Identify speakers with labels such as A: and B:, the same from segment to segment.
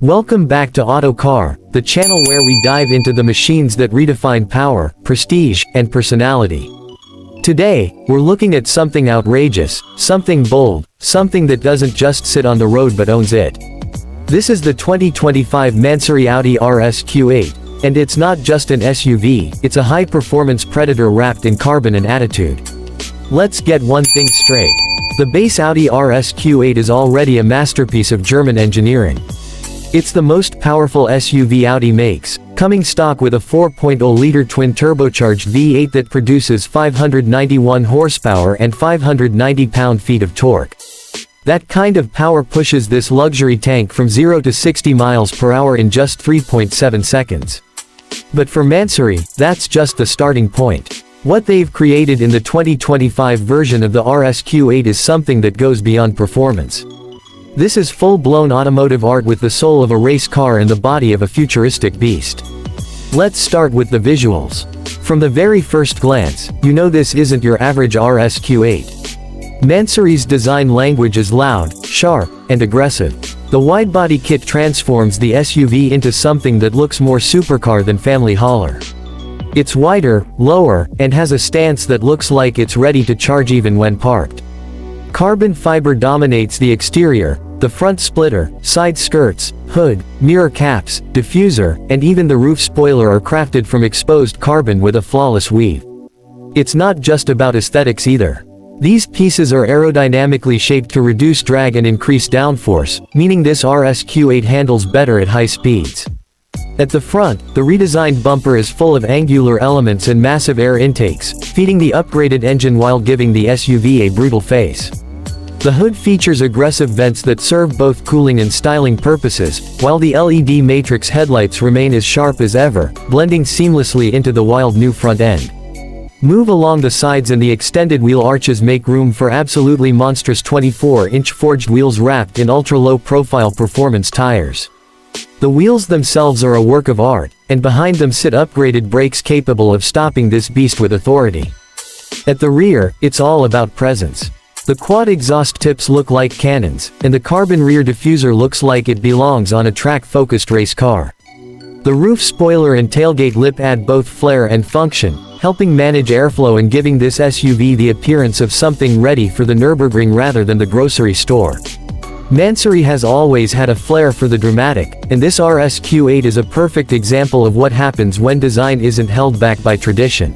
A: Welcome back to Auto Car, the channel where we dive into the machines that redefine power, prestige, and personality. Today, we're looking at something outrageous, something bold, something that doesn't just sit on the road but owns it. This is the 2025 Mansory Audi RS Q8, and it's not just an SUV, it's a high-performance predator wrapped in carbon and attitude. Let's get one thing straight. The base Audi RS Q8 is already a masterpiece of German engineering. It's the most powerful SUV Audi makes, coming stock with a 4.0-liter twin-turbocharged V8 that produces 591 horsepower and 590 pound-feet of torque. That kind of power pushes this luxury tank from 0 to 60 miles per hour in just 3.7 seconds. But for Mansory, that's just the starting point. What they've created in the 2025 version of the RS Q8 is something that goes beyond performance. This is full-blown automotive art with the soul of a race car and the body of a futuristic beast. Let's start with the visuals. From the very first glance, you know this isn't your average RS Q8. Mansory's design language is loud, sharp, and aggressive. The wide-body kit transforms the SUV into something that looks more supercar than family hauler. It's wider, lower, and has a stance that looks like it's ready to charge even when parked. Carbon fiber dominates the exterior. The front splitter, side skirts, hood, mirror caps, diffuser, and even the roof spoiler are crafted from exposed carbon with a flawless weave. It's not just about aesthetics either. These pieces are aerodynamically shaped to reduce drag and increase downforce, meaning this RS Q8 handles better at high speeds. At the front, the redesigned bumper is full of angular elements and massive air intakes, feeding the upgraded engine while giving the SUV a brutal face. The hood features aggressive vents that serve both cooling and styling purposes, while the LED matrix headlights remain as sharp as ever, blending seamlessly into the wild new front end. Move along the sides and the extended wheel arches make room for absolutely monstrous 24-inch forged wheels wrapped in ultra-low profile performance tires. The wheels themselves are a work of art, and behind them sit upgraded brakes capable of stopping this beast with authority. At the rear, it's all about presence. The quad exhaust tips look like cannons, and the carbon rear diffuser looks like it belongs on a track-focused race car. The roof spoiler and tailgate lip add both flair and function, helping manage airflow and giving this SUV the appearance of something ready for the Nürburgring rather than the grocery store. Mansory has always had a flair for the dramatic, and this RS Q8 is a perfect example of what happens when design isn't held back by tradition.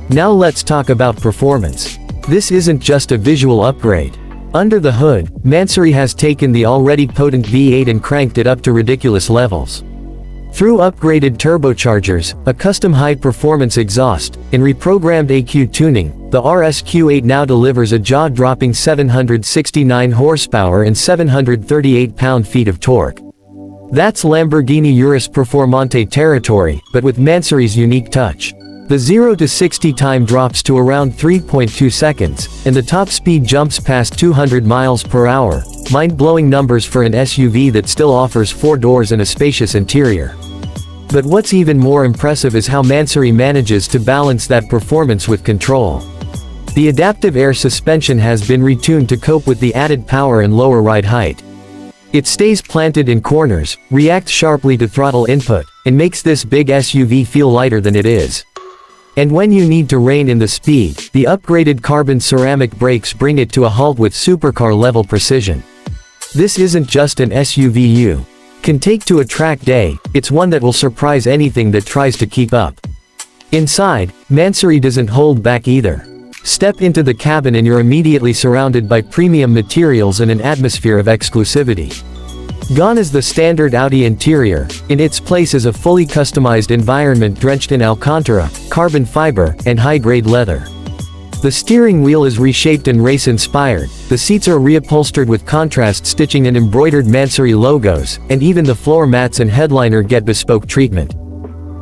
A: Now let's talk about performance. This isn't just a visual upgrade. Under the hood, Mansory has taken the already potent V8 and cranked it up to ridiculous levels. Through upgraded turbochargers, a custom high-performance exhaust, and reprogrammed EQ tuning, the RS Q8 now delivers a jaw-dropping 769 horsepower and 738 pound-feet of torque. That's Lamborghini Urus Performante territory, but with Mansory's unique touch. The 0 to 60 time drops to around 3.2 seconds, and the top speed jumps past 200 miles per hour, mind-blowing numbers for an SUV that still offers 4 doors and a spacious interior. But what's even more impressive is how Mansory manages to balance that performance with control. The adaptive air suspension has been retuned to cope with the added power and lower ride height. It stays planted in corners, reacts sharply to throttle input, and makes this big SUV feel lighter than it is. And when you need to rein in the speed, the upgraded carbon ceramic brakes bring it to a halt with supercar-level precision. This isn't just an SUV you can take to a track day, it's one that will surprise anything that tries to keep up. Inside, Mansory doesn't hold back either. Step into the cabin and you're immediately surrounded by premium materials and an atmosphere of exclusivity. Gone is the standard Audi interior, in its place is a fully customized environment drenched in Alcantara, carbon fiber, and high-grade leather. The steering wheel is reshaped and race-inspired, the seats are reupholstered with contrast stitching and embroidered Mansory logos, and even the floor mats and headliner get bespoke treatment.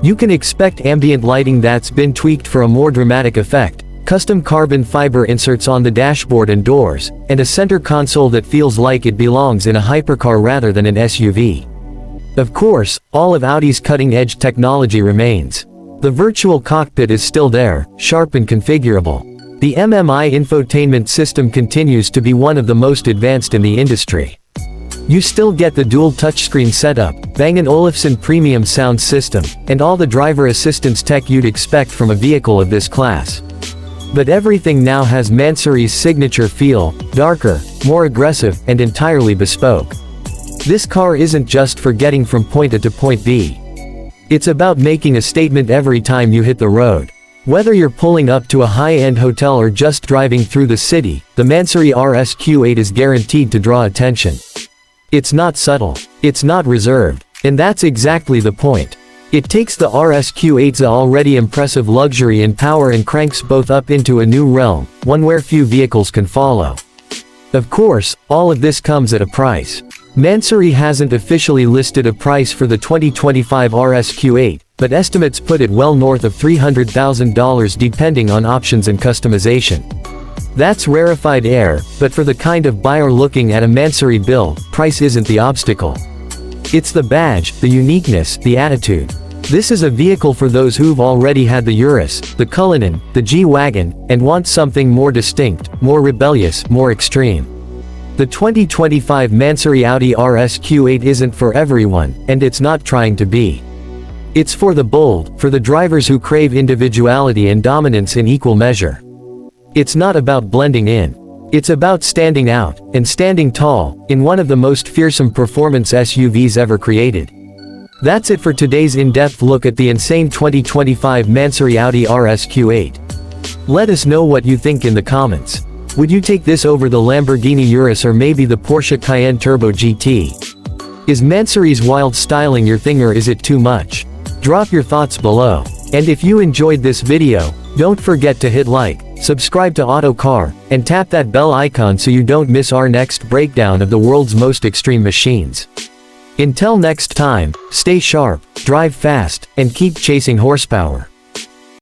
A: You can expect ambient lighting that's been tweaked for a more dramatic effect, custom carbon fiber inserts on the dashboard and doors, and a center console that feels like it belongs in a hypercar rather than an SUV. Of course, all of Audi's cutting-edge technology remains. The virtual cockpit is still there, sharp and configurable. The MMI infotainment system continues to be one of the most advanced in the industry. You still get the dual touchscreen setup, Bang & Olufsen premium sound system, and all the driver assistance tech you'd expect from a vehicle of this class. But everything now has Mansory's signature feel, darker, more aggressive, and entirely bespoke. This car isn't just for getting from point A to point B. It's about making a statement every time you hit the road. Whether you're pulling up to a high-end hotel or just driving through the city, the Mansory RS Q8 is guaranteed to draw attention. It's not subtle. It's not reserved. And that's exactly the point. It takes the RS Q8's already impressive luxury and power and cranks both up into a new realm, one where few vehicles can follow. Of course, all of this comes at a price. Mansory hasn't officially listed a price for the 2025 RS Q8, but estimates put it well north of $300,000 depending on options and customization. That's rarefied air, but for the kind of buyer looking at a Mansory build, price isn't the obstacle. It's the badge, the uniqueness, the attitude. This is a vehicle for those who've already had the Urus, the Cullinan, the G-Wagon, and want something more distinct, more rebellious, more extreme. The 2025 Mansory Audi RS Q8 isn't for everyone, and it's not trying to be. It's for the bold, for the drivers who crave individuality and dominance in equal measure. It's not about blending in. It's about standing out, and standing tall, in one of the most fearsome performance SUVs ever created. That's it for today's in-depth look at the insane 2025 Mansory Audi RS Q8. Let us know what you think in the comments. Would you take this over the Lamborghini Urus or maybe the Porsche Cayenne Turbo GT? Is Mansory's wild styling your thing or is it too much? Drop your thoughts below. And if you enjoyed this video, don't forget to hit like, subscribe to Autocar, and tap that bell icon so you don't miss our next breakdown of the world's most extreme machines. Until next time, stay sharp, drive fast, and keep chasing horsepower.